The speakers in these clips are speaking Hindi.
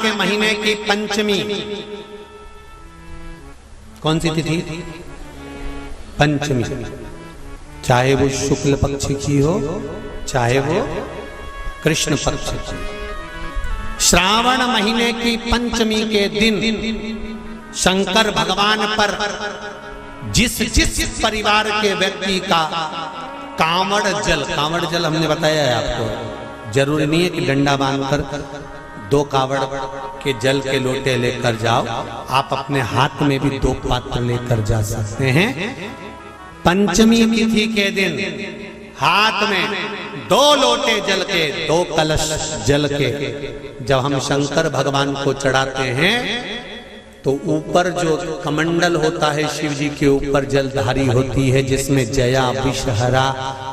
के महीने की पंचमी, कौन सी तिथि? पंचमी, चाहे वो शुक्ल पक्ष की हो चाहे वो कृष्ण पक्ष की। श्रावण महीने की पंचमी के दिन शंकर भगवान पर जिस जिस परिवार के व्यक्ति का कांवड़ जल हमने बताया है आपको, जरूरी नहीं है कि डंडा बांधकर 2 कावड़ के जल के लोटे लेकर जाओ, आप अपने हाथ में भी 2 पात्र लेकर जा सकते हैं। पंचमी तिथि के दिन हाथ में 2 लोटे जल के, 2 कलश जल के जब हम शंकर भगवान को चढ़ाते हैं तो ऊपर जो कमंडल होता है शिव जी के ऊपर जलधारी होती है, जिसमें जया, विषहरा,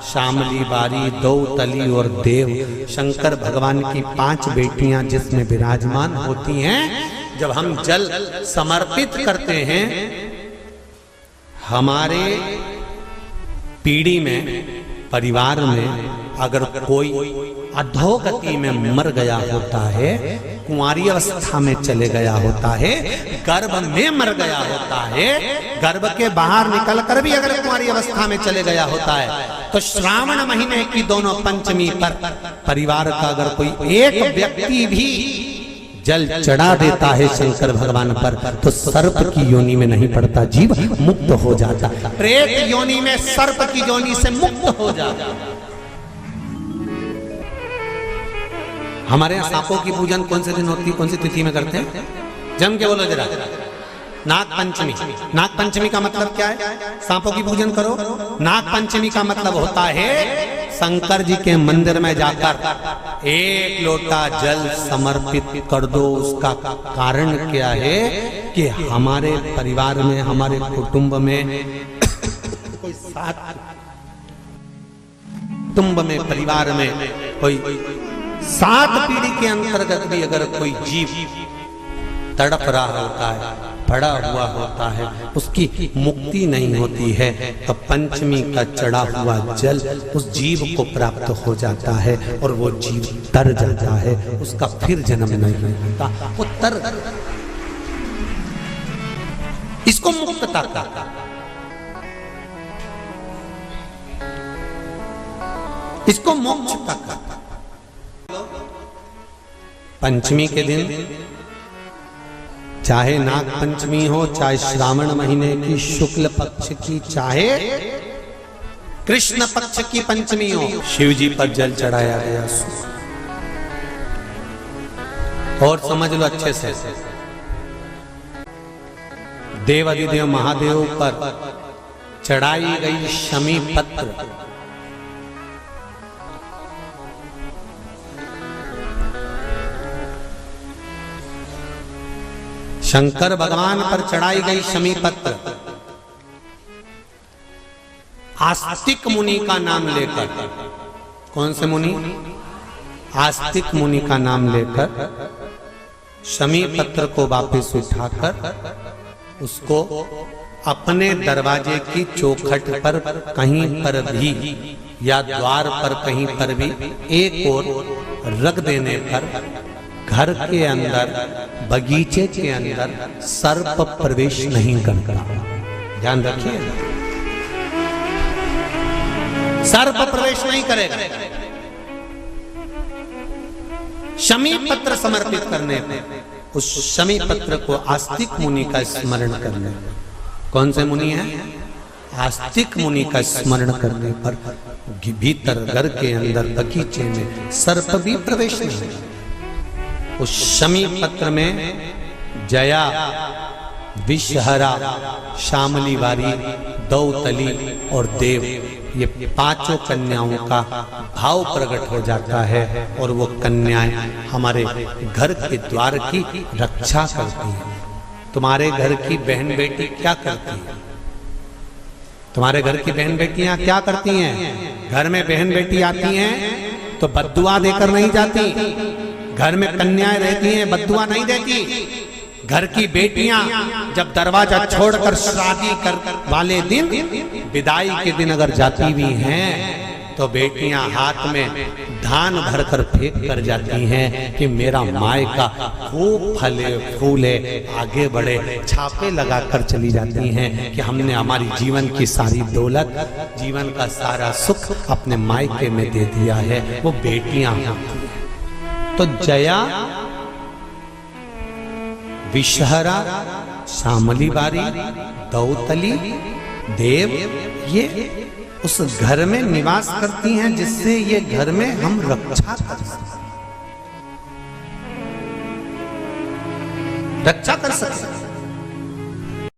शामली बारी, दौतली और देव, शंकर भगवान की 5 बेटियां जिसमें विराजमान होती हैं। जब हम जल समर्पित करते हैं, हमारे पीढ़ी में, परिवार में अगर कोई अधोगति में मर गया होता है, कुंवारी अवस्था में चले गया होता है, गर्भ में मर गया होता है, गर्भ के बाहर निकलकर भी अगर कुंवारी अवस्था में चले गया होता है, तो श्रावण महीने की दोनों पंचमी पर परिवार का अगर कोई एक व्यक्ति भी जल चढ़ा देता है शंकर भगवान पर, तो सर्प की योनि में नहीं पड़ता, जीव मुक्त हो जाता, प्रेत योनि में, सर्प की योनि से मुक्त हो जाता। हमारे यहाँ सांपों की पूजन कौन से दिन होती है, कौन सी तिथि में करते हैं? जम के बोलो जरा। नाग पंचमी। नाग पंचमी का मतलब क्या है? सांपों की पूजन करो। नाग पंचमी का मतलब होता है शंकर जी के मंदिर में जाकर 1 लोटा जल समर्पित कर दो। उसका कारण क्या है कि हमारे परिवार में, हमारे कुटुंब में कोई कुटुंब में, परिवार में कोई 7 पीढ़ी के अंतर्गत भी अगर कोई जीव तड़प रहा होता है, पड़ा हुआ होता है, उसकी मुक्ति नहीं होती है, तो पंचमी का चढ़ा हुआ जल उस जीव को प्राप्त हो जाता है और वो जीव तर जाता है, उसका फिर जन्म नहीं होता, वो तर, इसको मुक्तता का, इसको मोक्षता का। पंचमी के दिन, चाहे नाग पंचमी हो, चाहे श्रावण महीने की शुक्ल पक्ष की, चाहे कृष्ण पक्ष की पंचमी हो, शिव जी पर जल चढ़ाया गया। और समझ लो अच्छे से, देवाधिदेव महादेव पर चढ़ाई गई शमी पत्र, शंकर भगवान पर चढ़ाई गई शमी पत्र आस्तिक मुनि का नाम लेकर, कौन से मुनि? आस्तिक मुनि का नाम लेकर शमी पत्र को वापस उठाकर उसको अपने दरवाजे की चौखट पर कहीं पर भी या द्वार पर कहीं पर भी एक ओर रख देने पर घर के अंदर, बगीचे के अंदर सर्प प्रवेश नहीं करता। ध्यान रखिए, सर्प प्रवेश नहीं करेगा। शमी पत्र समर्पित करने पर, उस शमी पत्र को आस्तिक मुनि का स्मरण करने, कौन से मुनि है? आस्तिक मुनि का स्मरण करने पर भीतर घर के अंदर बगीचे में सर्प भी प्रवेश नहीं। उस शमी पत्र में जया, विषहरा, शामली वारी, दौतली और देव, ये 5 कन्याओं का भाव प्रकट हो जाता है और वो कन्याएं हमारे घर के द्वार की रक्षा करती हैं। तुम्हारे घर की बहन बेटी क्या करती है? तुम्हारे घर की बहन बेटियां क्या करती हैं? घर में बहन बेटी आती हैं तो बद्दुआ देकर नहीं जाती। घर में कन्याएं रहती हैं, बद्दुआ नहीं देती। घर की बेटियां जब दरवाजा छोड़कर शादी कर वाले दिन, विदाई के दिन अगर जाती भी हैं तो बेटियां हाथ में धान भरकर फेंक कर जाती हैं कि मेरा मायका खूब फले फूले आगे बढ़े। छापे लगाकर चली जाती हैं कि हमने हमारी जीवन की सारी दौलत, जीवन का सारा सुख अपने मायके में दे दिया है। वो बेटियां होती हैं। तो जया, विषहरा, शामली बारी, दौतली, देव, ये उस घर में निवास करती हैं जिससे ये घर में हम रक्षा कर सकें।